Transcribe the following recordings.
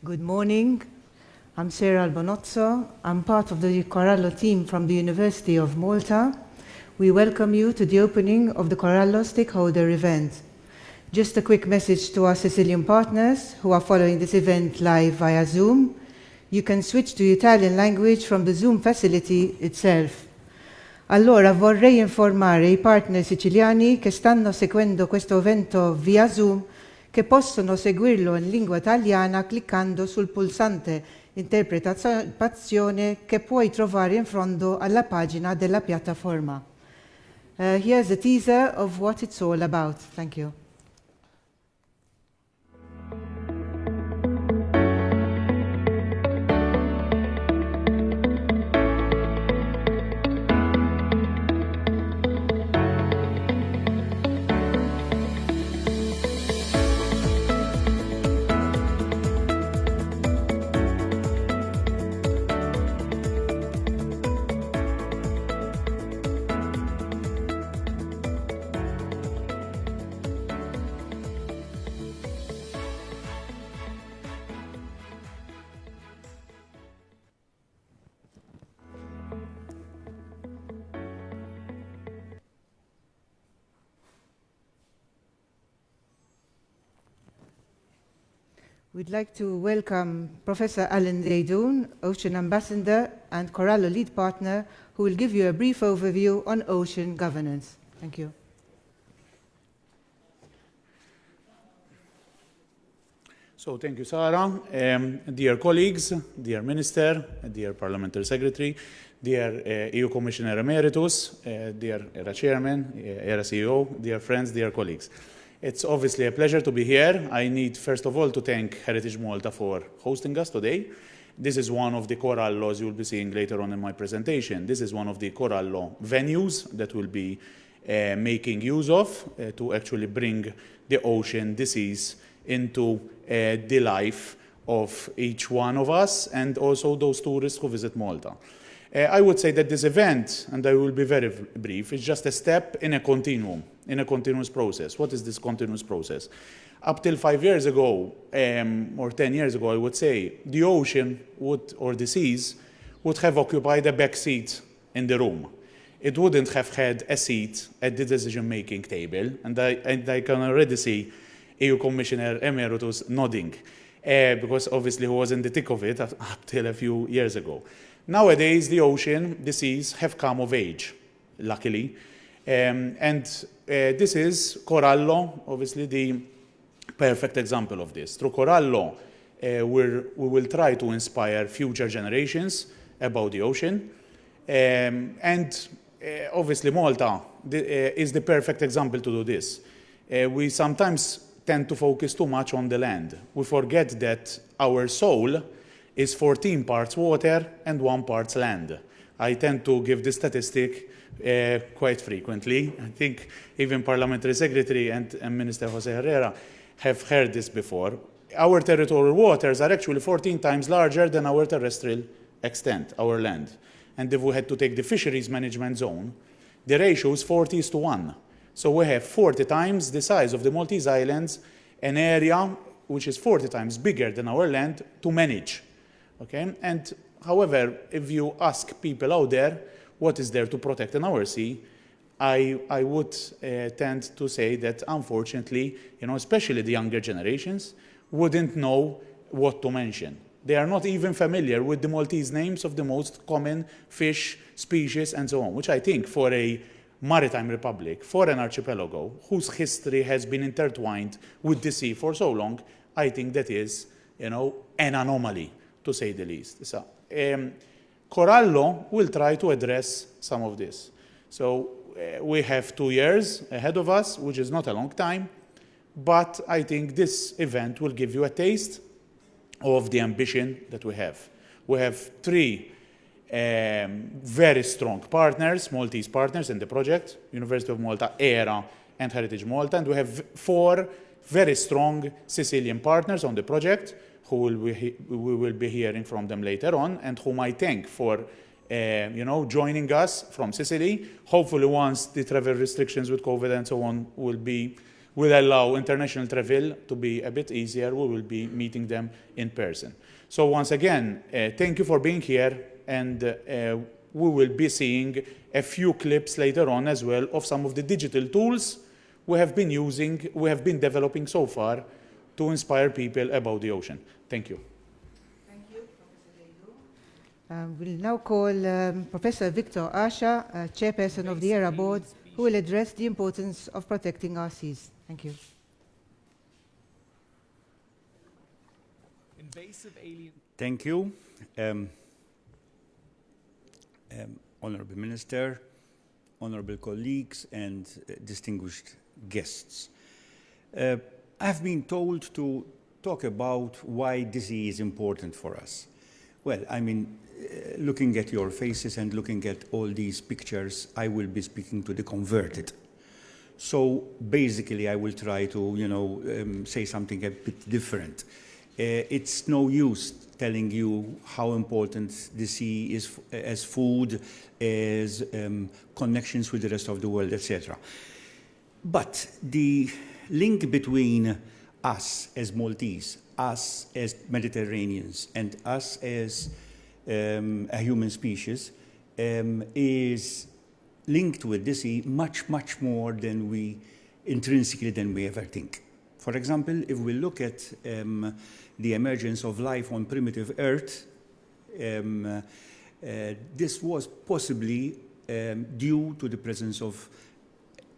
Good morning. I'm Sarah Albonozzo. I'm part of the Corallo team from the University of Malta. We welcome you to the opening of the Corallo stakeholder event. Just a quick message to our Sicilian partners who are following this event live via Zoom. You can switch to Italian language from the Zoom facility itself. Allora vorrei informare I partner siciliani che stanno seguendo questo evento via Zoom che possono seguirlo in lingua italiana cliccando sul pulsante interpretazione che puoi trovare in fondo alla pagina della piattaforma. Here's a teaser of what it's all about. Thank you. We'd like to welcome Professor Alan Daydoun, Ocean Ambassador and Corallo Lead Partner, who will give you a brief overview on ocean governance. Thank you. So thank you, Sarah. Dear colleagues, dear Minister, dear Parliamentary Secretary, dear EU Commissioner Emeritus, dear ERA Chairman, ERA CEO, dear friends, dear colleagues. It's obviously a pleasure to be here. I need, first of all, to thank Heritage Malta for hosting us today. This is one of the Corallos you'll be seeing later on in my presentation. This is one of the Corallo venues that we'll be making use of to actually bring the ocean, the seas, into the life of each one of us and also those tourists who visit Malta. I would say that this event, and I will be very brief, is just a step in a continuum, in a continuous process. What is this continuous process? Up till 5 years ago, or 10 years ago, I would say, the ocean would, or the seas would have occupied a back seat in the room. It wouldn't have had a seat at the decision-making table, and I can already see EU Commissioner Emeritus nodding, because obviously he was in the thick of it up till a few years ago. Nowadays, the ocean, the seas have come of age, luckily. This is Corallo, obviously the perfect example of this. Through Corallo, we will try to inspire future generations about the ocean. Obviously, Malta is the perfect example to do this. We sometimes tend to focus too much on the land. We forget that our soul is 14 parts water and 1 part land. I tend to give this statistic quite frequently. I think even Parliamentary Secretary and Minister José Herrera have heard this before. Our territorial waters are actually 14 times larger than our terrestrial extent, our land. And if we had to take the fisheries management zone, the ratio is 40:1. So we have 40 times the size of the Maltese Islands, an area which is 40 times bigger than our land to manage. Okay? And however, if you ask people out there what is there to protect in our sea, I would tend to say that unfortunately, especially the younger generations, wouldn't know what to mention. They are not even familiar with the Maltese names of the most common fish species and so on, which I think for a maritime republic, for an archipelago whose history has been intertwined with the sea for so long, I think that is, an anomaly, to say the least. So, Corallo will try to address some of this. So we have 2 years ahead of us, which is not a long time, but I think this event will give you a taste of the ambition that we have. We have 3 very strong partners, Maltese partners in the project, University of Malta, ERA, and Heritage Malta, and we have 4 very strong Sicilian partners on the project, who we will be hearing from them later on, and whom I thank for joining us from Sicily. Hopefully once the travel restrictions with COVID and so on will be will allow international travel to be a bit easier. We will be meeting them in person. So once again, thank you for being here, and we will be seeing a few clips later on as well of some of the digital tools we have been using, we have been developing so far to inspire people about the ocean. Thank you. Thank you, Professor Leidu. We'll now call Professor Victor Asha, Chairperson of the ERA Board, who will address the importance of protecting our seas. Thank you. Thank you. Honorable Minister, honorable colleagues, and distinguished guests. I've been told to talk about why this is important for us. Well, I mean, looking at your faces and looking at all these pictures, I will be speaking to the converted. So basically, I will try to, say something a bit different. It's no use telling you how important the sea is as food, as connections with the rest of the world, etc. But the link between us as Maltese, us as Mediterraneans, and us as a human species is linked with the sea much, much more than we intrinsically than we ever think. For example, if we look at the emergence of life on primitive Earth, this was possibly due to the presence of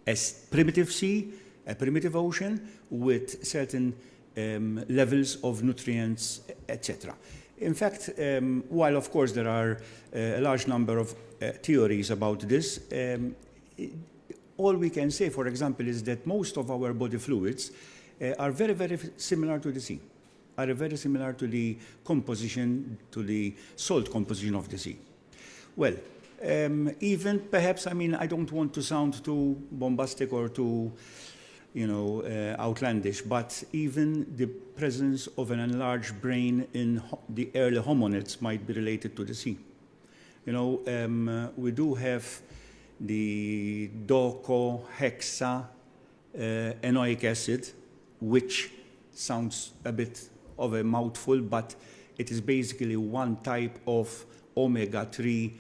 a primitive sea, a primitive ocean, with certain levels of nutrients, etc. In fact, while of course there are a large number of theories about this, all we can say, for example, is that most of our body fluids are very, very similar to the sea, are very similar to the composition, to the salt composition of the sea. Well, even perhaps, I mean, I don't want to sound too bombastic or too, outlandish, but even the presence of an enlarged brain in the early hominids might be related to the sea. We do have the docohexaenoic acid, which sounds a bit of a mouthful, but it is basically one type of omega-3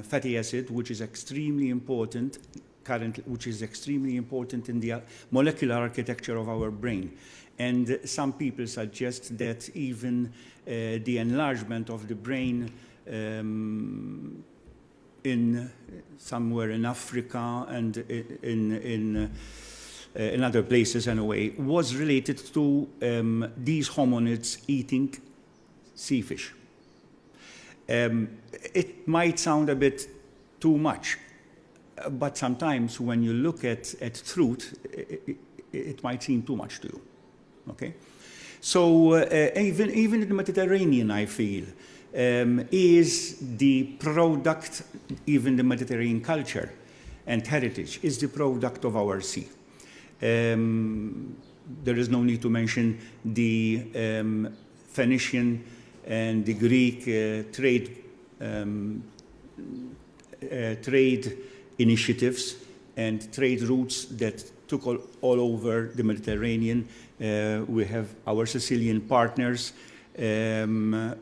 fatty acid, which is extremely important currently, which is extremely important in the molecular architecture of our brain. And some people suggest that even the enlargement of the brain in somewhere in Africa and in other places anyway, was related to these hominids eating sea fish. It might sound a bit too much, but sometimes when you look at truth, it might seem too much to you. Okay? So even in the Mediterranean, I feel, is the product, even the Mediterranean culture and heritage, is the product of our sea. There is no need to mention the Phoenician and the Greek trade initiatives and trade routes that took all over the Mediterranean. We have our Sicilian partners,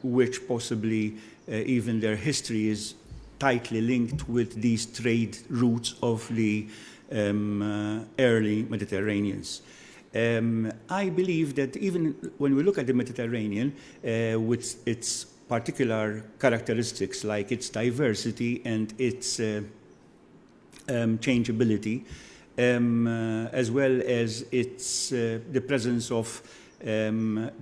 which possibly even their history is tightly linked with these trade routes of the early Mediterraneans. I believe that even when we look at the Mediterranean, with its particular characteristics like its diversity and its changeability, as well as its the presence of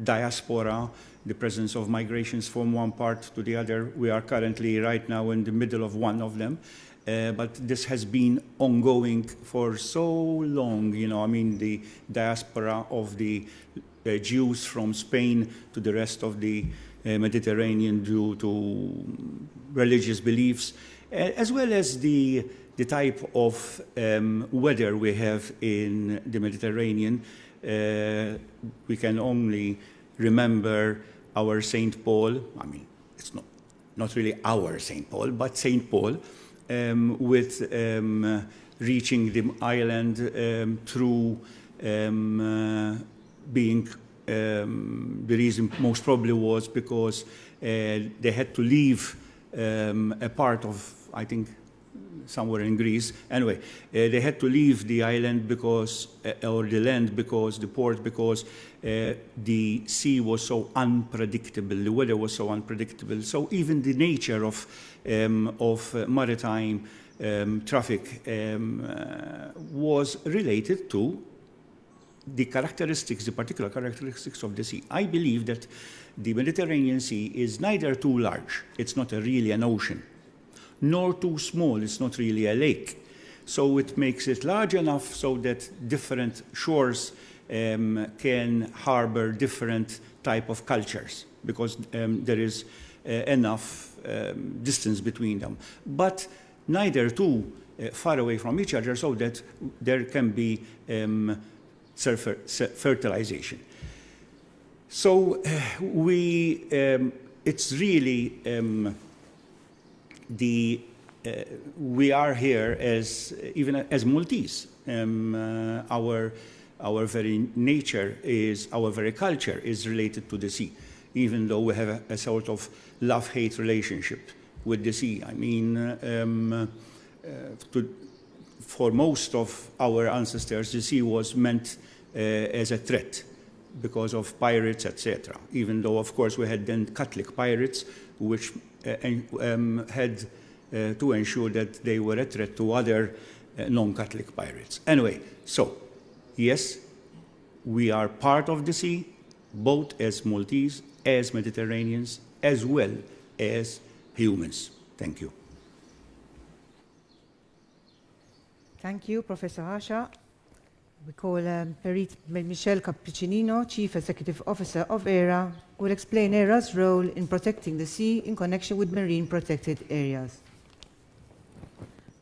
diaspora, the presence of migrations from one part to the other. We are currently right now in the middle of one of them. But this has been ongoing for so long, I mean, the diaspora of the Jews from Spain to the rest of the Mediterranean due to religious beliefs, as well as the type of weather we have in the Mediterranean. We can only remember our St. Paul. I mean, it's not really our St. Paul, but St. Paul, with reaching the island through being the reason most probably was because they had to leave a part of, I think, somewhere in Greece. Anyway, they had to leave the island because, or the land because, the port because the sea was so unpredictable, the weather was so unpredictable. So even the nature of maritime traffic was related to the characteristics, the particular characteristics of the sea. I believe that the Mediterranean Sea is neither too large, it's not really an ocean, nor too small, it's not really a lake. So it makes it large enough so that different shores can harbor different type of cultures, because there is enough distance between them. But neither too far away from each other so that there can be fertilization. So it's really we are here as even as Maltese. Our very nature is, our very culture is related to the sea, even though we have a sort of love-hate relationship with the sea. I mean, for most of our ancestors, the sea was meant as a threat because of pirates, etc. Even though, of course, we had then Catholic pirates, which had to ensure that they were a threat to other non-Catholic pirates. Anyway, so, yes, we are part of the sea, both as Maltese, as Mediterraneans, as well as humans. Thank you. Thank you, Professor Asha. We call Perit Michel Cappuccinino, Chief Executive Officer of ERA, who will explain ERA's role in protecting the sea in connection with marine protected areas.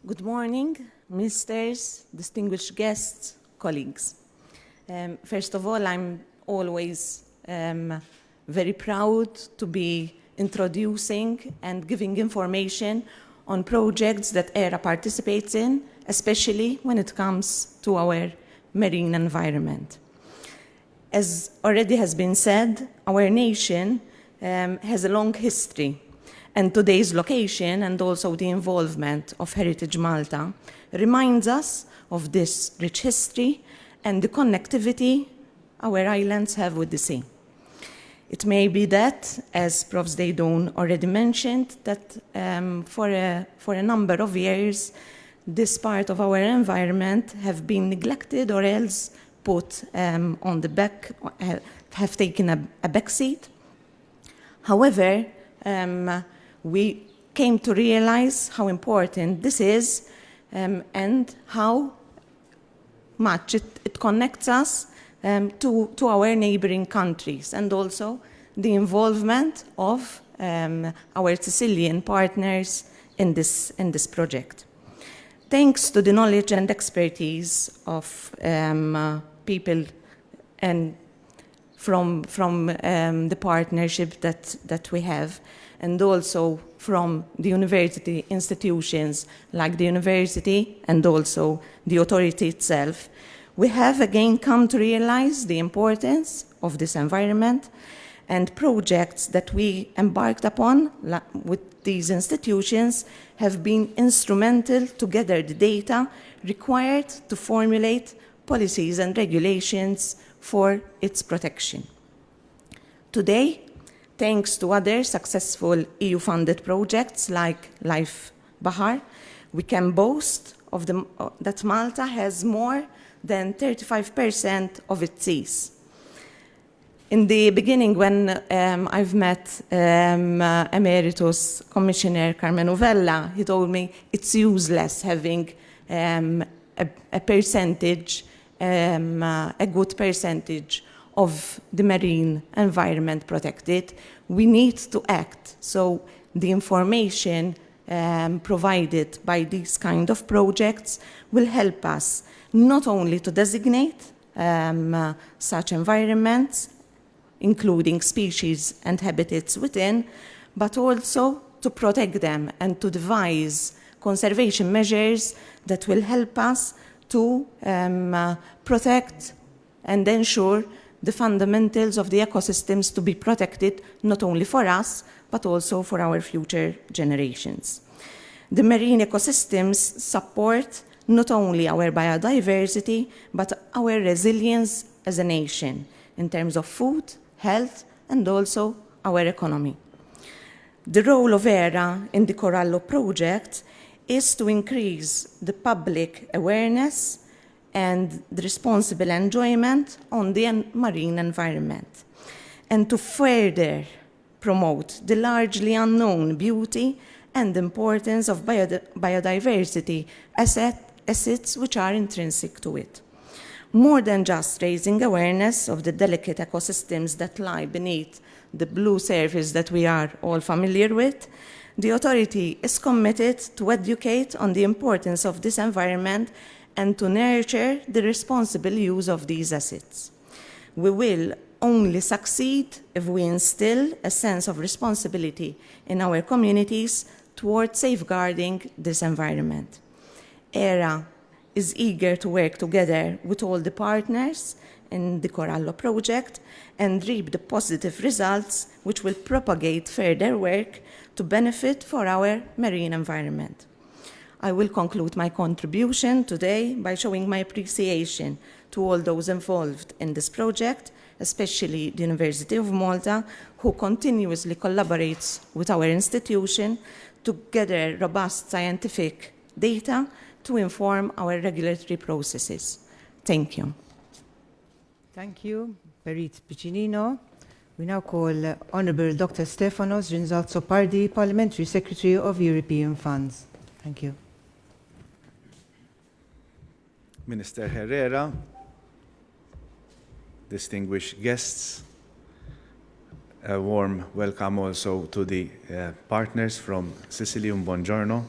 Good morning, ministers, distinguished guests, colleagues. First of all, I'm always very proud to be introducing and giving information on projects that ERA participates in, especially when it comes to our marine environment. As already has been said, our nation has a long history, and today's location and also the involvement of Heritage Malta reminds us of this rich history and the connectivity our islands have with the sea. It may be that, as Prof. Zdejdun already mentioned, that for a number of years, this part of our environment have been neglected or else put on the back, have taken a back seat. However, we came to realize how important this is and how much it connects us to our neighboring countries, and also the involvement of our Sicilian partners in this project. Thanks to the knowledge and expertise of people and from the partnership that we have, and also from the university institutions like the university and also the authority itself, we have again come to realize the importance of this environment, and projects that we embarked upon with these institutions have been instrumental to gather the data required to formulate policies and regulations for its protection. Today, thanks to other successful EU-funded projects like Life Bahar, we can boast of that Malta has more than 35% of its seas. In the beginning, when I've met Emeritus Commissioner Carmen Uvella, he told me it's useless having a percentage, a good percentage of the marine environment protected. We need to act. So the information provided by these kind of projects will help us not only to designate such environments, including species and habitats within, but also to protect them and to devise conservation measures that will help us to protect and ensure the fundamentals of the ecosystems to be protected not only for us, but also for our future generations. The marine ecosystems support not only our biodiversity, but our resilience as a nation in terms of food, health, and also our economy. The role of ERA in the Corallo project is to increase the public awareness and the responsible enjoyment on the marine environment, and to further promote the largely unknown beauty and importance of biodiversity assets which are intrinsic to it. More than just raising awareness of the delicate ecosystems that lie beneath the blue surface that we are all familiar with, the authority is committed to educate on the importance of this environment and to nurture the responsible use of these assets. We will only succeed if we instill a sense of responsibility in our communities towards safeguarding this environment. ERA is eager to work together with all the partners in the Corallo project and reap the positive results which will propagate further work to benefit for our marine environment. I will conclude my contribution today by showing my appreciation to all those involved in this project, especially the University of Malta, who continuously collaborates with our institution to gather robust scientific data to inform our regulatory processes. Thank you. Thank you, Perit Piccinino. We now call Honourable Dr. Stefan Zrinzo Azzopardi, Parliamentary Secretary of European Funds. Thank you. Minister Herrera, distinguished guests, a warm welcome also to the partners from Sicily. Buongiorno.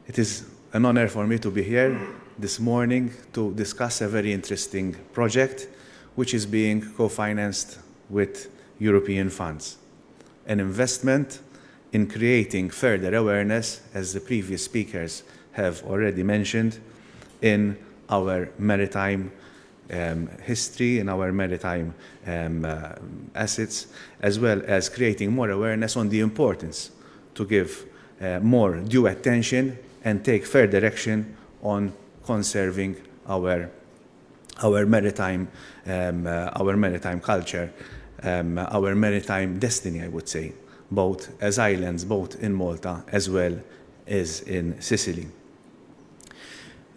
It is an honor for me to be here this morning to discuss a very interesting project which is being co-financed with European funds. An investment in creating further awareness, as the previous speakers have already mentioned, in our maritime history, in our maritime assets, as well as creating more awareness on the importance to give more due attention and take further action on conserving our maritime culture, our maritime destiny, I would say, both as islands, both in Malta as well as in Sicily.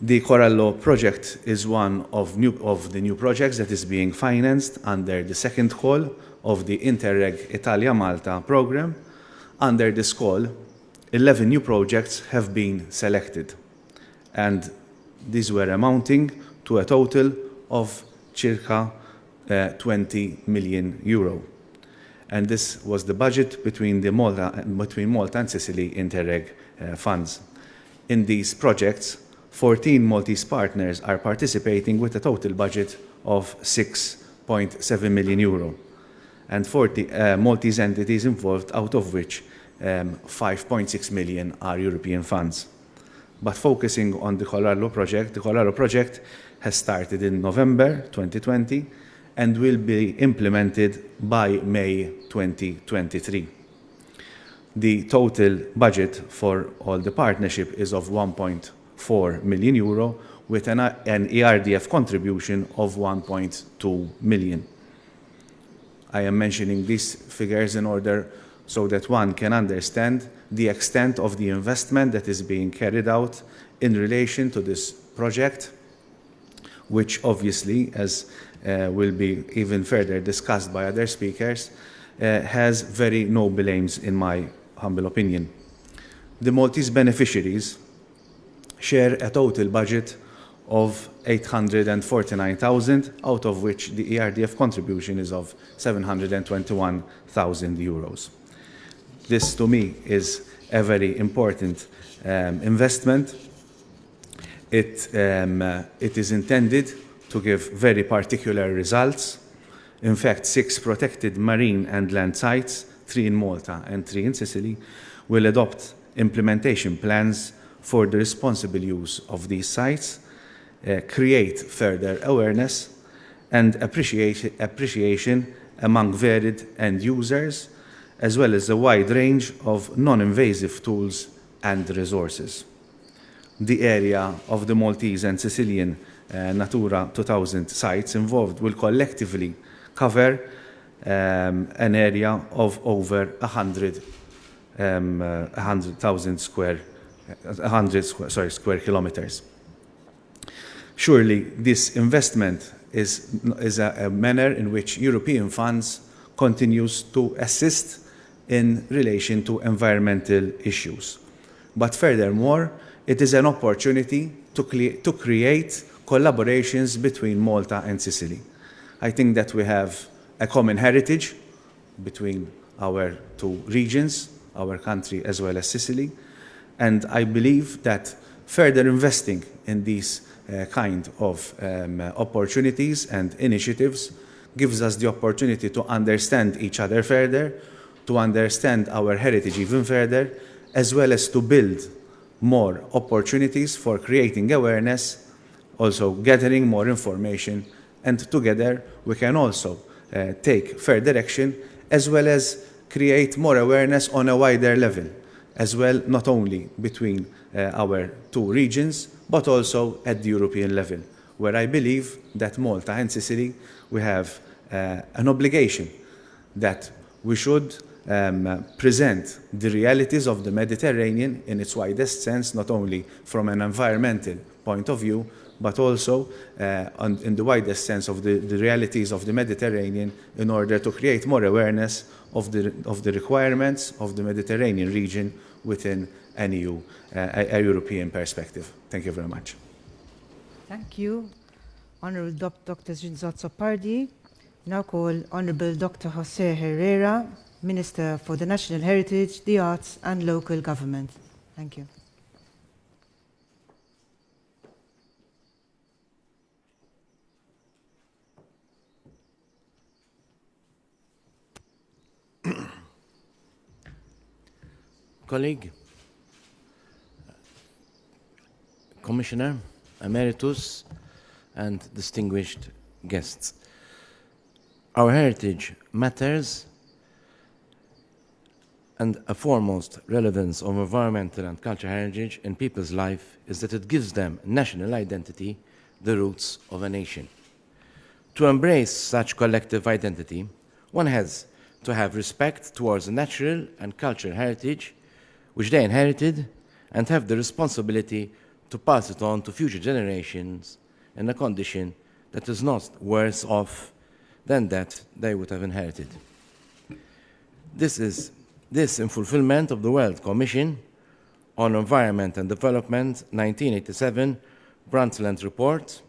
The Corallo project is one of the new projects that is being financed under the second call of the Interreg Italia-Malta program. Under this call, 11 new projects have been selected, and these were amounting to a total of circa 20 million euro. And this was the budget between Malta and Sicily Interreg funds. In these projects, 14 Maltese partners are participating with a total budget of 6.7 million euro, and 40 Maltese entities involved, out of which 5.6 million are European funds. But focusing on the Corallo project has started in November 2020 and will be implemented by May 2023. The total budget for all the partnership is of 1.4 million euro, with an ERDF contribution of 1.2 million. I am mentioning these figures in order so that one can understand the extent of the investment that is being carried out in relation to this project, which obviously, as will be even further discussed by other speakers, has very noble aims in my humble opinion. The Maltese beneficiaries share a total budget of 849,000, out of which the ERDF contribution is of 721,000 euros. This, to me, is a very important investment. It is intended to give very particular results. In fact, 6 protected marine and land sites, 3 in Malta and 3 in Sicily, will adopt implementation plans for the responsible use of these sites, create further awareness and appreciation among varied end users, as well as a wide range of non-invasive tools and resources. The area of the Maltese and Sicilian Natura 2000 sites involved will collectively cover an area of over 100,000 square kilometers. Surely this investment is a manner in which European funds continues to assist in relation to environmental issues. But furthermore, it is an opportunity to create collaborations between Malta and Sicily. I think that we have a common heritage between our two regions, our country as well as Sicily, and I believe that further investing in these kind of opportunities and initiatives gives us the opportunity to understand each other further, to understand our heritage even further, as well as to build more opportunities for creating awareness, also gathering more information, and together we can also take further action as well as create more awareness on a wider level as well, not only between our two regions, but also at the European level, where I believe that Malta and Sicily, we have an obligation that we should present the realities of the Mediterranean in its widest sense, not only from an environmental point of view, but also in the widest sense of the realities of the Mediterranean, in order to create more awareness of the requirements of the Mediterranean region within a European perspective. Thank you very much. Thank you, Honourable Dr. Zrinzo Azzopardi. Now call Honourable Dr. José Herrera, Minister for the National Heritage, the Arts and Local Government. Thank you. Colleague, Commissioner, Emeritus, and distinguished guests. Our heritage matters, and a foremost relevance of environmental and cultural heritage in people's life is that it gives them national identity, the roots of a nation. To embrace such collective identity, one has to have respect towards the natural and cultural heritage which they inherited, and have the responsibility to pass it on to future generations in a condition that is not worse off than that they would have inherited. This in fulfillment of the World Commission on Environment and Development 1987 Brundtland Report,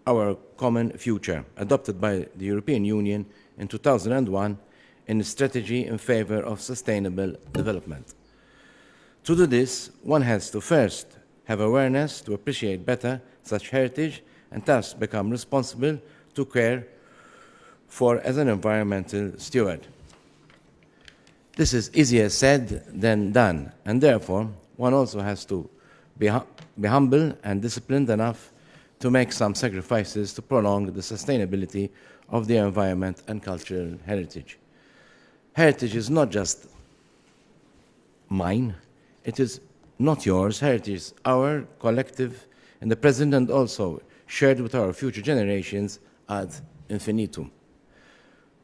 Our Common Future, adopted by the European Union in 2001 in a strategy in favor of sustainable development. To do this, one has to first have awareness to appreciate better such heritage and thus become responsible to care for as an environmental steward. This is easier said than done, and therefore one also has to be humble and disciplined enough to make some sacrifices to prolong the sustainability of the environment and cultural heritage. Heritage is not just mine. It is not yours. Heritage is our collective in the present and also shared with our future generations ad infinitum.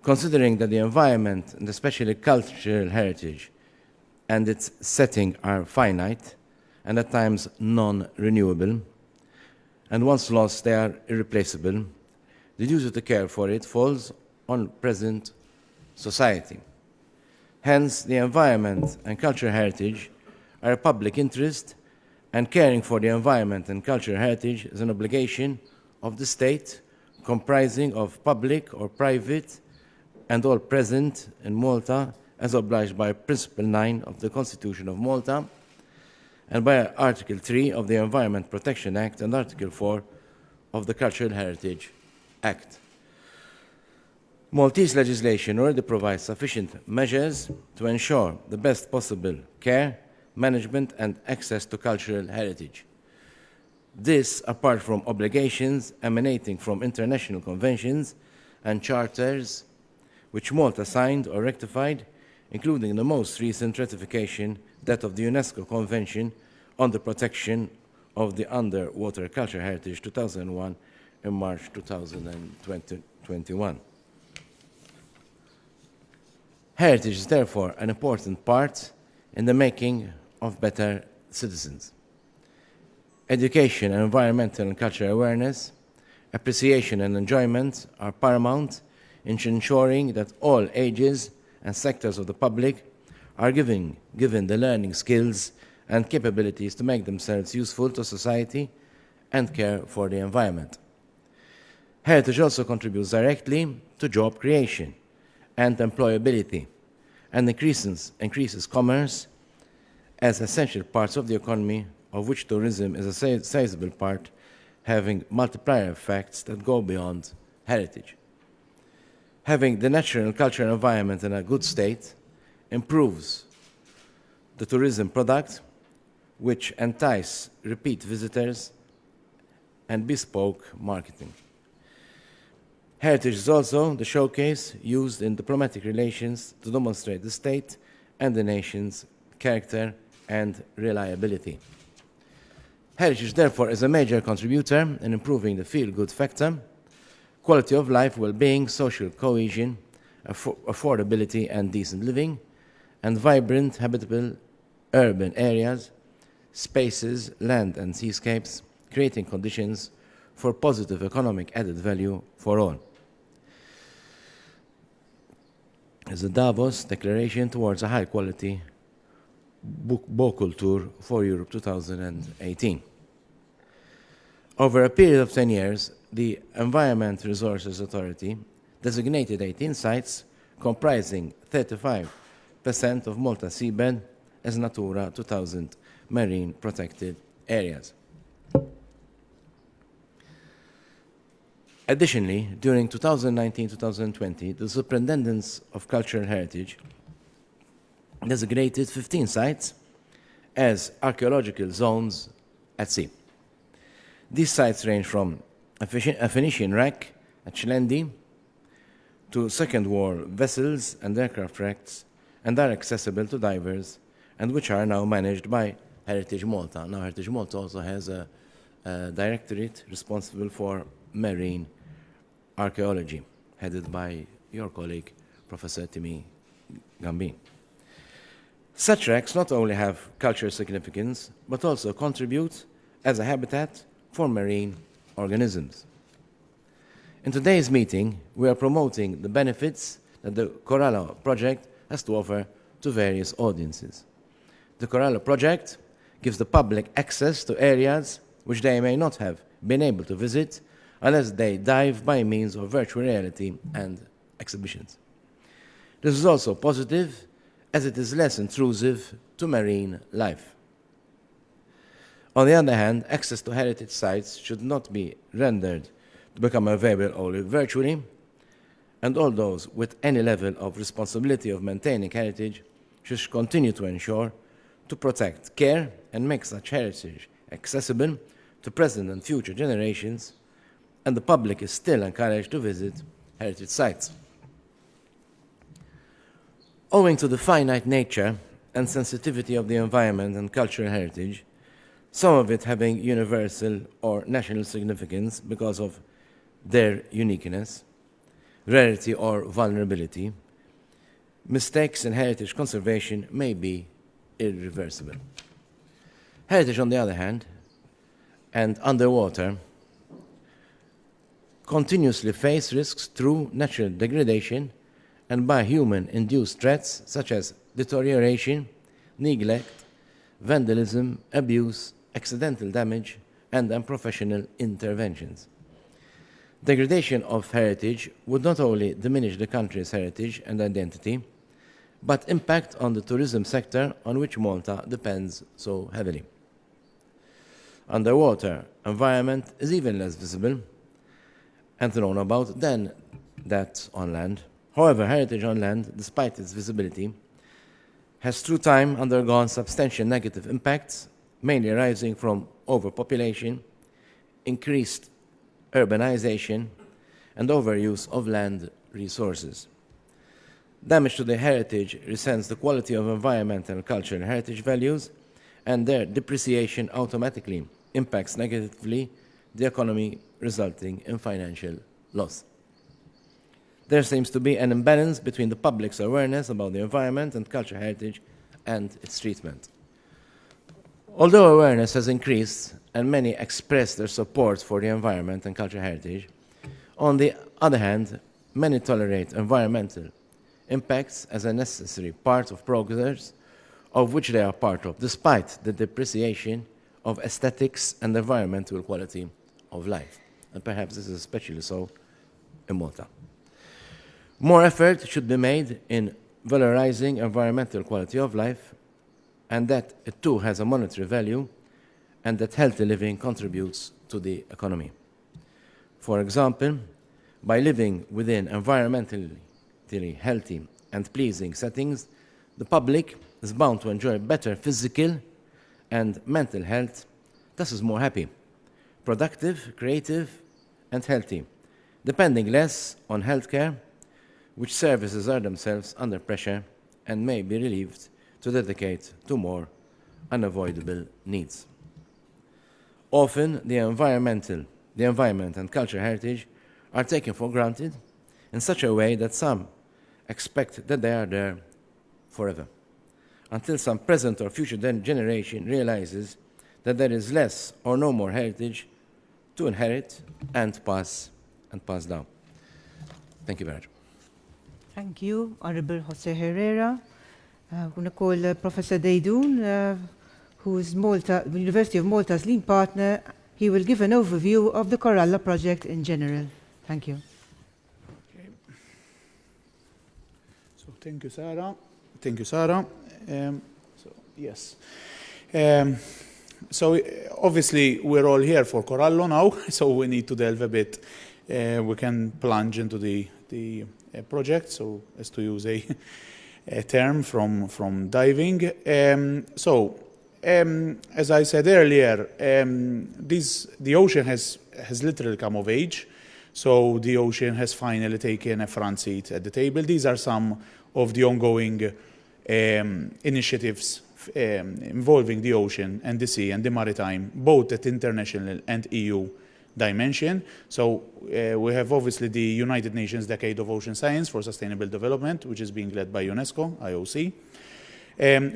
Considering that the environment and especially cultural heritage and its setting are finite and at times non-renewable, and once lost they are irreplaceable, the duty to care for it falls on present society. Hence, the environment and cultural heritage are a public interest, and caring for the environment and cultural heritage is an obligation of the state, comprising of public or private and all present in Malta, as obliged by Principle 9 of the Constitution of Malta, and by Article 3 of the Environment Protection Act and Article 4 of the Cultural Heritage Act. Maltese legislation already provides sufficient measures to ensure the best possible care management and access to cultural heritage. This, apart from obligations emanating from international conventions and charters which Malta signed or ratified, including the most recent ratification, that of the UNESCO Convention on the Protection of the Underwater Cultural Heritage 2001 in March 2021. Heritage is therefore an important part in the making of better citizens. Education and environmental and cultural awareness, appreciation and enjoyment are paramount in ensuring that all ages and sectors of the public are given the learning skills and capabilities to make themselves useful to society and care for the environment. Heritage also contributes directly to job creation and employability, and increases commerce as essential parts of the economy, of which tourism is a sizable part, having multiplier effects that go beyond heritage. Having the natural and cultural environment in a good state improves the tourism product, which entice repeat visitors and bespoke marketing. Heritage is also the showcase used in diplomatic relations to demonstrate the state and the nation's character and reliability. Heritage, therefore, is a major contributor in improving the feel-good factor, quality of life, well-being, social cohesion, affordability and decent living, and vibrant, habitable urban areas, spaces, land and seascapes, creating conditions for positive economic added value for all. Is the Davos Declaration towards a high-quality Bokultur for Europe 2018. Over a period of 10 years, the Environment Resources Authority designated 18 sites comprising 35% of Malta's seabed as Natura 2000 marine protected areas. Additionally, during 2019-2020, the Superintendents of Cultural Heritage designated 15 sites as archaeological zones at sea. These sites range from a Phoenician wreck at Chilendi to Second War vessels and aircraft wrecks, and are accessible to divers, and which are now managed by Heritage Malta. Now, Heritage Malta also has a directorate responsible for marine archaeology, headed by your colleague, Professor Timi Gambin. Such wrecks not only have cultural significance, but also contribute as a habitat for marine organisms. In today's meeting, we are promoting the benefits that the Corallo project has to offer to various audiences. The Corallo project gives the public access to areas which they may not have been able to visit unless they dive by means of virtual reality and exhibitions. This is also positive as it is less intrusive to marine life. On the other hand, access to heritage sites should not be rendered to become available only virtually, and all those with any level of responsibility of maintaining heritage should continue to ensure to protect, care, and make such heritage accessible to present and future generations, and the public is still encouraged to visit heritage sites. Owing to the finite nature and sensitivity of the environment and cultural heritage, some of it having universal or national significance because of their uniqueness, rarity or vulnerability, mistakes in heritage conservation may be irreversible. Heritage, on the other hand, and underwater, continuously face risks through natural degradation and by human-induced threats such as deterioration, neglect, vandalism, abuse, accidental damage, and unprofessional interventions. Degradation of heritage would not only diminish the country's heritage and identity, but impact on the tourism sector on which Malta depends so heavily. Underwater environment is even less visible and known about than that on land. However, heritage on land, despite its visibility, has through time undergone substantial negative impacts, mainly arising from overpopulation, increased urbanization, and overuse of land resources. Damage to the heritage resents the quality of environmental and cultural heritage values, and their depreciation automatically impacts negatively the economy, resulting in financial loss. There seems to be an imbalance between the public's awareness about the environment and cultural heritage and its treatment. Although awareness has increased and many express their support for the environment and cultural heritage, on the other hand, many tolerate environmental impacts as a necessary part of progress of which they are part of, despite the depreciation of aesthetics and environmental quality of life. And perhaps this is especially so in Malta. More effort should be made in valorizing environmental quality of life, and that it too has a monetary value, and that healthy living contributes to the economy. For example, by living within environmentally healthy and pleasing settings, the public is bound to enjoy better physical and mental health, thus is more happy, productive, creative, and healthy, depending less on healthcare, which services are themselves under pressure and may be relieved to dedicate to more unavoidable needs. Often, the environment and cultural heritage are taken for granted in such a way that some expect that they are there forever, until some present or future generation realizes that there is less or no more heritage to inherit and pass down. Thank you very much. Thank you, Honorable José Herrera. I'm going to call Professor Deydun, who is University of Malta's lead partner. He will give an overview of the Corallo project in general. Thank you. Okay. So thank you, Sarah. Thank you, Sarah. Yes. So obviously we're all here for Corallo now, so we need to delve a bit. We can plunge into the project, so as to use a term from diving. As I said earlier, the ocean has literally come of age. So the ocean has finally taken a front seat at the table. These are some of the ongoing initiatives involving the ocean and the sea and the maritime, both at international and EU dimension. So we have obviously the United Nations Decade of Ocean Science for Sustainable Development, which is being led by UNESCO, IOC.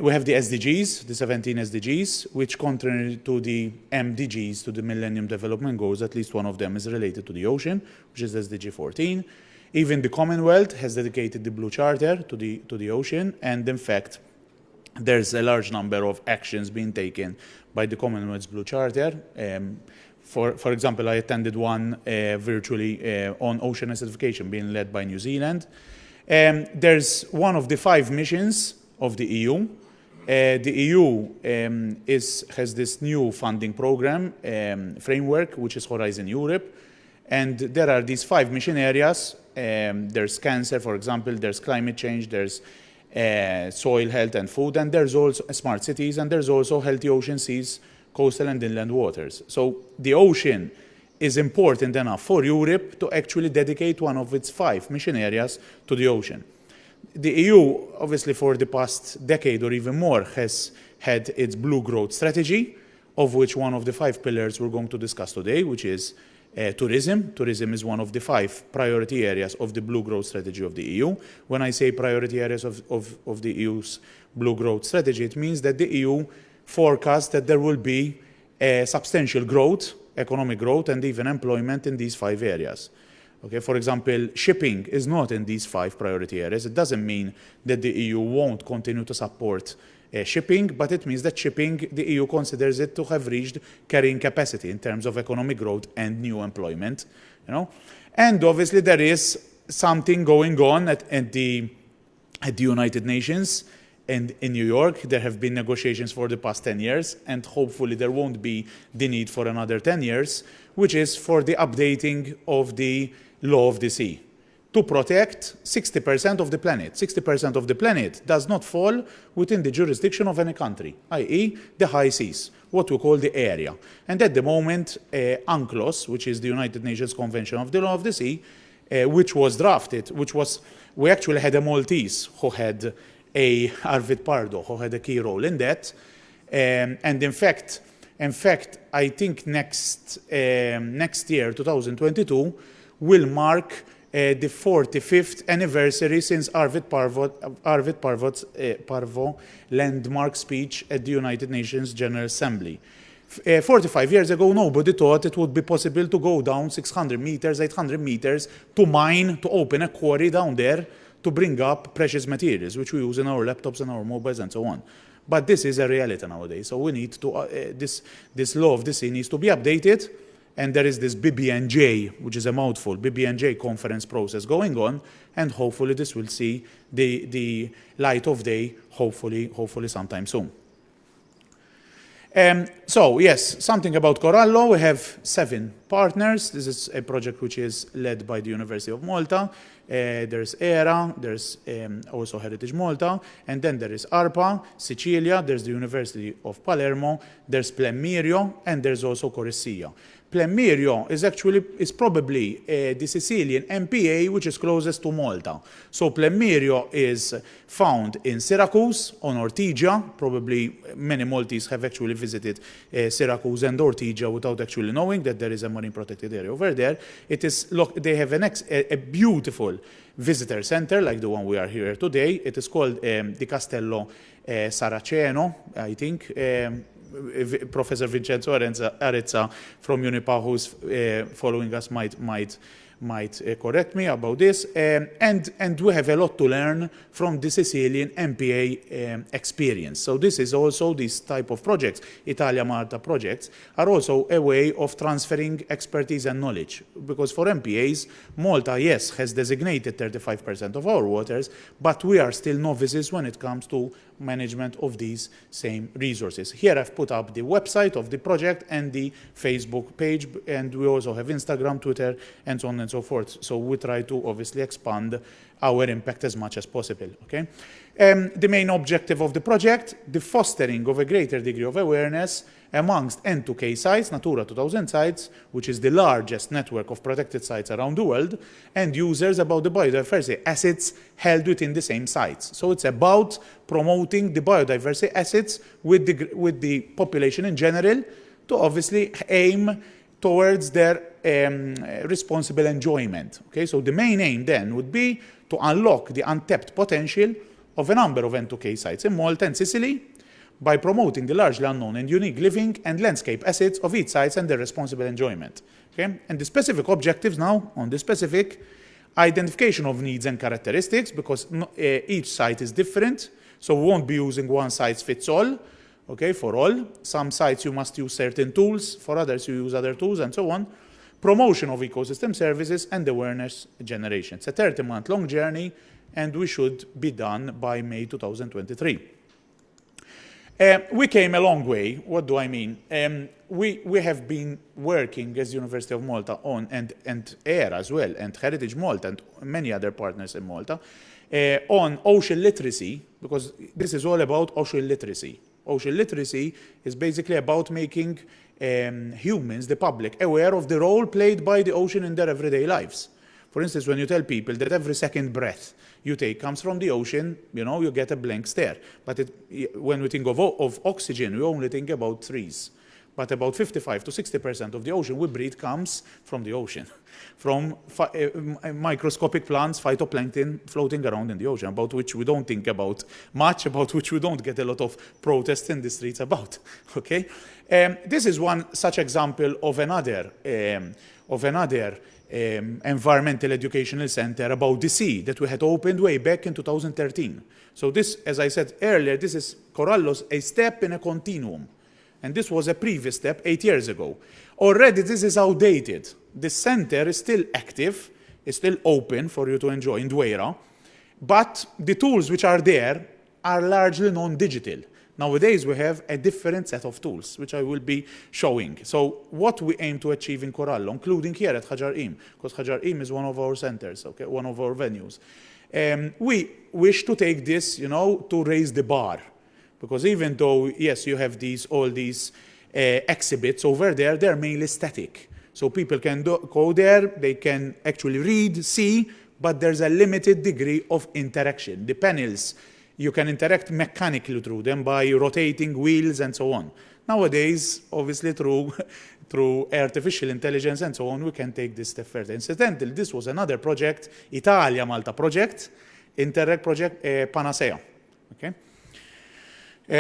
We have the SDGs, the 17 SDGs, which contrary to the MDGs, to the Millennium Development Goals, at least one of them is related to the ocean, which is SDG 14. Even the Commonwealth has dedicated the Blue Charter to the ocean, and in fact, there's a large number of actions being taken by the Commonwealth's Blue Charter. For example, I attended one virtually on ocean acidification being led by New Zealand. There's one of the 5 missions of the EU. The EU has this new funding program framework, which is Horizon Europe. And there are these 5 mission areas. There's cancer, for example, there's climate change, there's soil health and food, and there's also smart cities, and there's also healthy ocean seas, coastal and inland waters. So the ocean is important enough for Europe to actually dedicate one of its 5 mission areas to the ocean. The EU, obviously for the past decade or even more, has had its Blue Growth Strategy, of which one of the 5 pillars we're going to discuss today, which is tourism. Tourism is one of the 5 priority areas of the Blue Growth Strategy of the EU. When I say priority areas of the EU's Blue Growth Strategy, it means that the EU forecasts that there will be substantial growth, economic growth, and even employment in these 5 areas. Okay, for example, shipping is not in these 5 priority areas. It doesn't mean that the EU won't continue to support shipping, but it means that shipping, the EU considers it to have reached carrying capacity in terms of economic growth and new employment. And obviously there is something going on at the United Nations. And in New York, there have been negotiations for the past 10 years, and hopefully there won't be the need for another 10 years, which is for the updating of the law of the sea. to protect 60% of the planet. 60% of the planet does not fall within the jurisdiction of any country, i.e. the high seas, what we call the area. And at the moment, UNCLOS, which is the United Nations Convention of the Law of the Sea, which was drafted, we actually had a Maltese who had Arvid Pardo, who had a key role in that. And in fact, I think next year, 2022, will mark the 45th anniversary since Arvid Parvo landmark speech at the United Nations General Assembly. 45 years ago, nobody thought it would be possible to go down 600 meters, 800 meters, to mine, to open a quarry down there, to bring up precious materials, which we use in our laptops and our mobiles and so on. But this is a reality nowadays. So we need to, this law of the sea needs to be updated. And there is this BBNJ, which is a mouthful, BBNJ conference process going on. And hopefully this will see the light of day, hopefully sometime soon. So yes, something about Corallo. We have 7 partners. This is a project which is led by the University of Malta. There's ERA, there's also Heritage Malta, and then there is ARPA, Sicilia, there's the University of Palermo, there's Plemmirio, and there's also Coressia. Plemmirio is probably the Sicilian MPA which is closest to Malta. So Plemmirio is found in Syracuse on Ortigia. Probably many Maltese have actually visited Syracuse and Ortigia without actually knowing that there is a marine protected area over there. They have a beautiful visitor center like the one we are here today. It is called the Castello Saraceno, I think. Professor Vincenzo Arezza from Unipa, who's following us, might correct me about this. And we have a lot to learn from the Sicilian MPA experience. So this is also this type of projects, Italia-Malta projects, are also a way of transferring expertise and knowledge. Because for MPAs, Malta, yes, has designated 35% of our waters, but we are still novices when it comes to management of these same resources. Here I've put up the website of the project and the Facebook page, and we also have Instagram, Twitter, and so on and so forth. So we try to obviously expand our impact as much as possible. Okay? The main objective of the project, the fostering of a greater degree of awareness amongst N2K sites, Natura 2000 sites, which is the largest network of protected sites around the world, and users about the biodiversity assets held within the same sites. So it's about promoting the biodiversity assets with the population in general to obviously aim towards their responsible enjoyment. Okay? So the main aim then would be to unlock the untapped potential of a number of N2K sites in Malta and Sicily by promoting the largely unknown and unique living and landscape assets of each site and their responsible enjoyment. Okay? And the specific objectives now on the specific identification of needs and characteristics, because each site is different, so we won't be using one size fits all. Okay, for all. Some sites you must use certain tools, for others you use other tools, and so on. Promotion of ecosystem services and awareness generation. It's a 30-month-long journey, and we should be done by May 2023. We came a long way. What do I mean? We have been working as University of Malta on, and ERA as well, and Heritage Malta, and many other partners in Malta, on ocean literacy, because this is all about ocean literacy. Ocean literacy is basically about making humans, the public, aware of the role played by the ocean in their everyday lives. For instance, when you tell people that every second breath you take comes from the ocean, you get a blank stare. But when we think of oxygen, we only think about trees. But about 55 to 60% of the ocean we breathe comes from the ocean, from microscopic plants, phytoplankton floating around in the ocean, about which we don't think about much, about which we don't get a lot of protests in the streets about. Okay, this is one such example of another environmental educational center about the sea that we had opened way back in 2013. So this, as I said earlier, this is Corallo's a step in a continuum. And this was a previous step 8 years ago. Already this is outdated. The center is still active, is still open for you to enjoy in Dweira, but the tools which are there are largely non-digital. Nowadays, we have a different set of tools, which I will be showing. So what we aim to achieve in Corallo, including here at Ħaġar-Qim, because Ħaġar-Qim is one of our centers, okay, one of our venues. We wish to take this, to raise the bar. Because even though, yes, you have all these exhibits over there, they're mainly static. So people can go there, they can actually read, see, but there's a limited degree of interaction. The panels, you can interact mechanically through them by rotating wheels and so on. Nowadays, obviously through artificial intelligence and so on, we can take this step further. Incidentally, this was another project, Italia-Malta project, Interreg project Panacea, okay?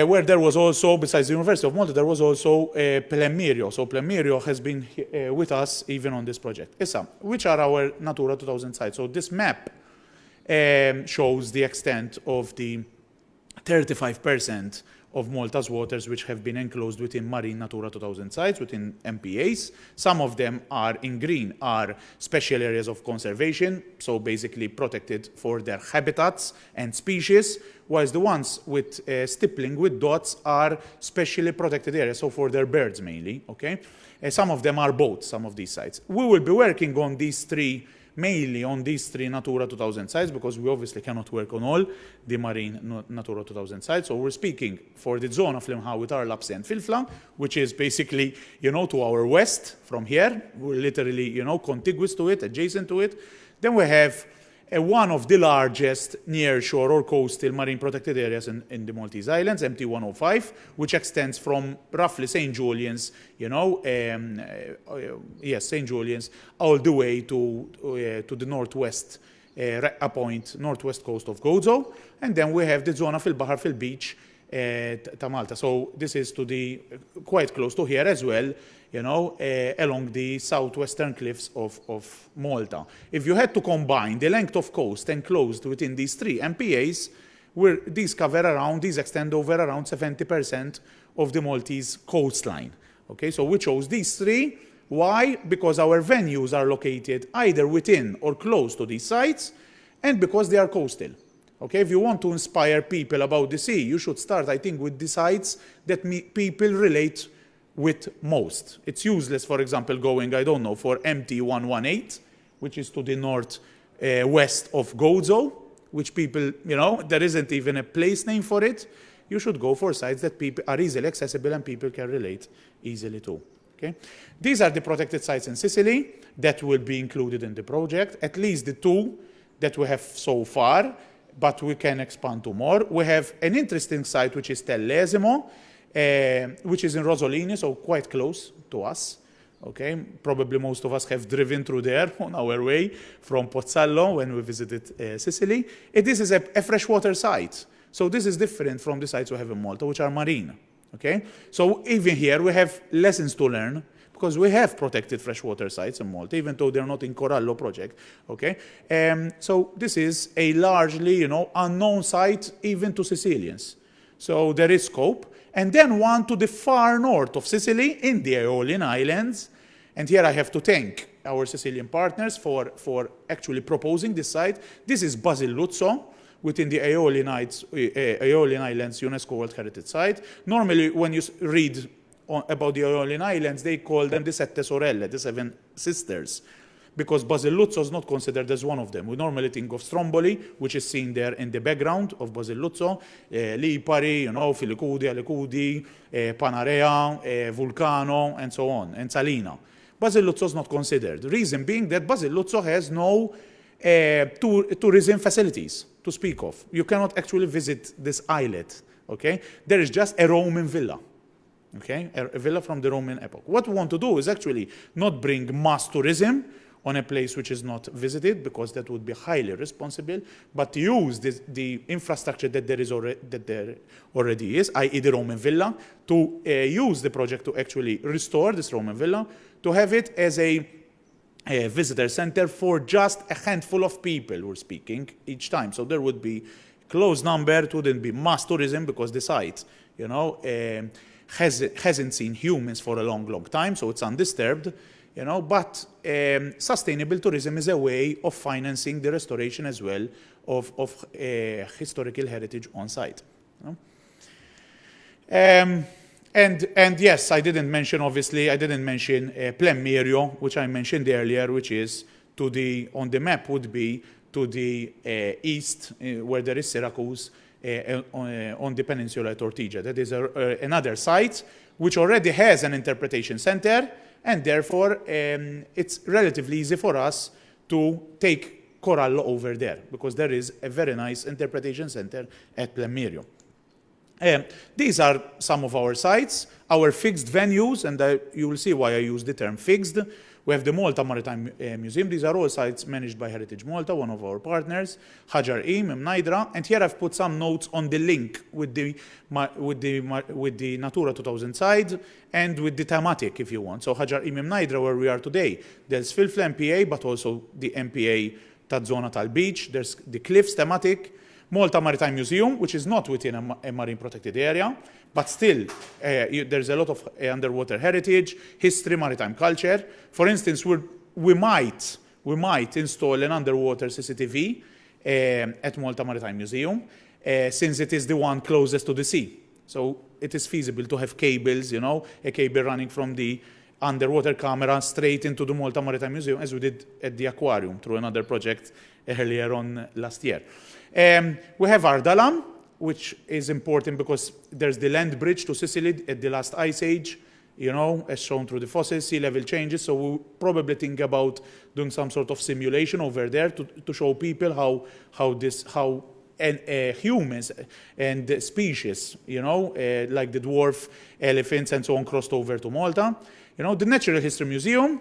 Where there was also, besides the University of Malta, there was also Plemirio. So Plemirio has been with us even on this project. Issa, which are our Natura 2000 sites? So this map shows the extent of the 35% of Malta's waters which have been enclosed within marine Natura 2000 sites, within MPAs. Some of them are in green, are special areas of conservation, so basically protected for their habitats and species, whilst the ones with stippling with dots are specially protected areas, so for their birds mainly, okay? Some of them are both, some of these sites. We will be working on these three, mainly on these three Natura 2000 sites, because we obviously cannot work on all the marine Natura 2000 sites. So we're speaking for the zone of Flimkien with our Lapse and Filfla, which is basically, to our west from here. We're literally, contiguous to it, adjacent to it. Then we have one of the largest near-shore or coastal marine protected areas in the Maltese Islands, MT105, which extends from roughly St. Julian's, St. Julian's, all the way to the northwest, Reqqa Point, northwest coast of Gozo. And then we have the zona fil-Bahar fil-beach ta' Malta. So this is quite close to here as well, along the southwestern cliffs of Malta. If you had to combine the length of coast enclosed within these three MPAs, these extend over around 70% of the Maltese coastline. Okay, so we chose these three. Why? Because our venues are located either within or close to these sites, and because they are coastal. Okay, if you want to inspire people about the sea, you should start, I think, with the sites that people relate with most. It's useless, for example, going, for MT118, which is to the northwest of Gozo, which people, there isn't even a place name for it. You should go for sites that people are easily accessible and people can relate easily to. Okay? These are the protected sites in Sicily that will be included in the project, at least the two that we have so far, but we can expand to more. We have an interesting site, which is tal-proġett, which is in Rosolini, so quite close to us. Okay, probably most of us have driven through there on our way from Pozzallo when we visited Sicily. This is a freshwater site, so this is different from the sites we have in Malta, which are marine. Okay, so even here we have lessons to learn, because we have protected freshwater sites in Malta, even though they're not in Corallo project. Okay, so this is a largely, unknown site even to Sicilians. So there is scope. And then one to the far north of Sicily, in the Aeolian Islands. And here I have to thank our Sicilian partners for actually proposing this site. This is Basilluzzo, within the Aeolian Islands UNESCO World Heritage Site. Normally, when you read about the Aeolian Islands, they call them the Sette Sorelle, the Seven Sisters, because Basilluzzo is not considered as one of them. We normally think of Stromboli, which is seen there in the background of Basilluzzo, Lipari, Filicudi, Alicudi, Panarea, Vulcano, and so on, and Salina. Basilluzzo is not considered. The reason being that Basilluzzo has no tourism facilities to speak of. You cannot actually visit this islet. Okay, there is just a Roman villa. Okay, a villa from the Roman epoch. What we want to do is actually not bring mass tourism on a place which is not visited, because that would be highly responsible, but to use the infrastructure that there already is, i.e. the Roman villa, to use the project to actually restore this Roman villa, to have it as a visitor center for just a handful of people we're speaking each time. So there would be close number, it wouldn't be mass tourism, because the site, hasn't seen humans for a long, long time, so it's undisturbed. But sustainable tourism is a way of financing the restoration as well of historical heritage on site. And yes, I didn't mention Plemmerio, which I mentioned earlier, which is on the map would be to the east, where there is Syracuse, on the peninsula at Ortigia. That is another site which already has an interpretation center, and therefore it's relatively easy for us to take Corallo over there, because there is a very nice interpretation center at Plemmerio. These are some of our sites, our fixed venues, and you will see why I use the term fixed. We have the Malta Maritime Museum. These are all sites managed by Heritage Malta, one of our partners, Ħaġar Mnajdra, and here I've put some notes on the link with the Natura 2000 side and with the thematic, if you want. So Ħaġar Mnajdra, where we are today, there's Filfla MPA, but also the MPA ta' Zona tal-Beach, there's the Cliffs thematic, Malta Maritime Museum, which is not within a marine protected area, but still there's a lot of underwater heritage, history, maritime culture. For instance, we might install an underwater CCTV at Malta Maritime Museum, since it is the one closest to the sea. So it is feasible to have cables, a cable running from the underwater camera straight into the Malta Maritime Museum, as we did at the aquarium through another project earlier on last year. We have Ardalan, which is important because there's the land bridge to Sicily at the last ice age, as shown through the fossils, sea level changes. So we'll probably think about doing some sort of simulation over there to show people how humans and species, like the dwarf elephants and so on, crossed over to Malta. The Natural History Museum.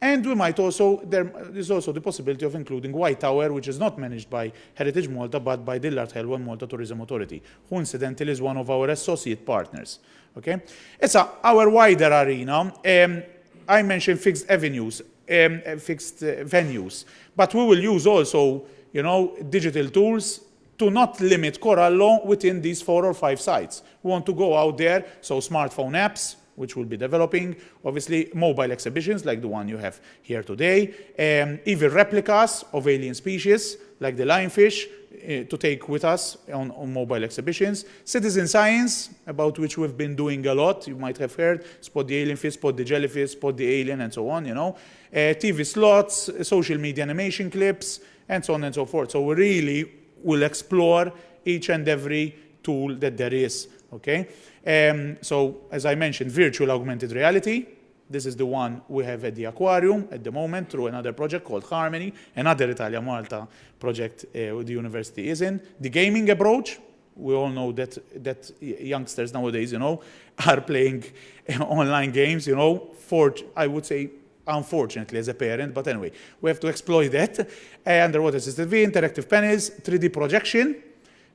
And we might also, there is also the possibility of including White Tower, which is not managed by Heritage Malta, but by Dillard Helwa and Malta Tourism Authority, who incidentally is one of our associate partners. Okay? It's our wider arena. I mentioned fixed venues, but we will use also, digital tools to not limit Corallo within these 4 or 5 sites. We want to go out there, so smartphone apps, which we'll be developing, obviously mobile exhibitions like the one you have here today, even replicas of alien species like the lionfish to take with us on mobile exhibitions, citizen science, about which we've been doing a lot, you might have heard, spot the alien fish, spot the jellyfish, spot the alien, and so on, TV slots, social media animation clips, and so on and so forth. So we really will explore each and every tool that there is, okay? So, as I mentioned, virtual augmented reality. This is the one we have at the aquarium at the moment through another project called Harmony, another Italia-Malta project the university is in. The gaming approach, we all know that youngsters nowadays, are playing online games, I would say, unfortunately, as a parent, but anyway, we have to exploit that. Underwater CCTV, interactive panels, 3D projection,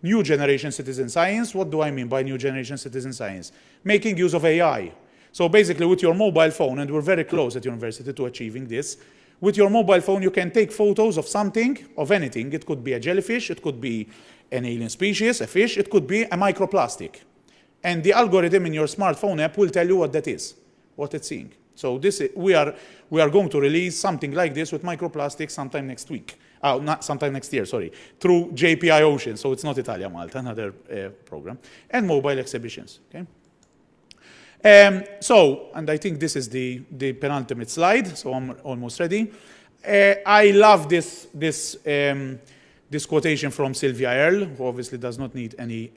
new generation citizen science. What do I mean by new generation citizen science? Making use of AI. So basically with your mobile phone, and we're very close at university to achieving this, with your mobile phone you can take photos of something, of anything. It could be a jellyfish, it could be an alien species, a fish, it could be a microplastic. And the algorithm in your smartphone app will tell you what that is, what it's seeing. So we are going to release something like this with microplastics sometime next week. Not sometime next year, sorry, through JPI Ocean, so it's not Italia Malta, another program, and mobile exhibitions. Okay. And I think this is the penultimate slide, so I'm almost ready. I love this quotation from Sylvia Earle, who obviously does not need any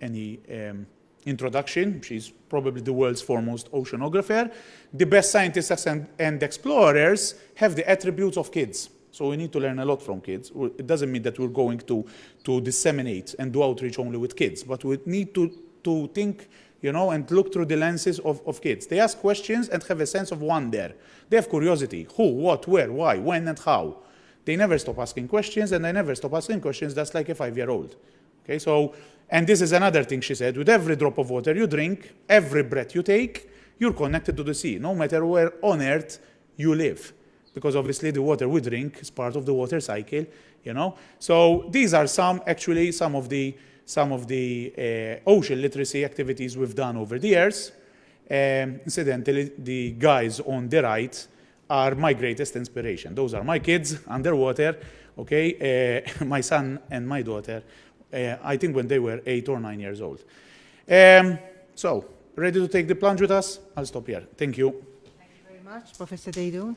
introduction. She's probably the world's foremost oceanographer. The best scientists and explorers have the attributes of kids. So we need to learn a lot from kids. It doesn't mean that we're going to disseminate and do outreach only with kids, but we need to think, and look through the lenses of kids. They ask questions and have a sense of wonder. They have curiosity. Who, what, where, why, when, and how. They never stop asking questions, and they never stop asking questions. That's like a 5-year-old. Okay, so, and this is another thing she said. With every drop of water you drink, every breath you take, you're connected to the sea, no matter where on earth you live. Because obviously the water we drink is part of the water cycle, So these are some of the ocean literacy activities we've done over the years. Incidentally, the guys on the right are my greatest inspiration. Those are my kids underwater, okay? My son and my daughter, I think when they were 8 or 9 years old. So ready to take the plunge with us? I'll stop here. Thank you. Thank you very much, Professor Deidun.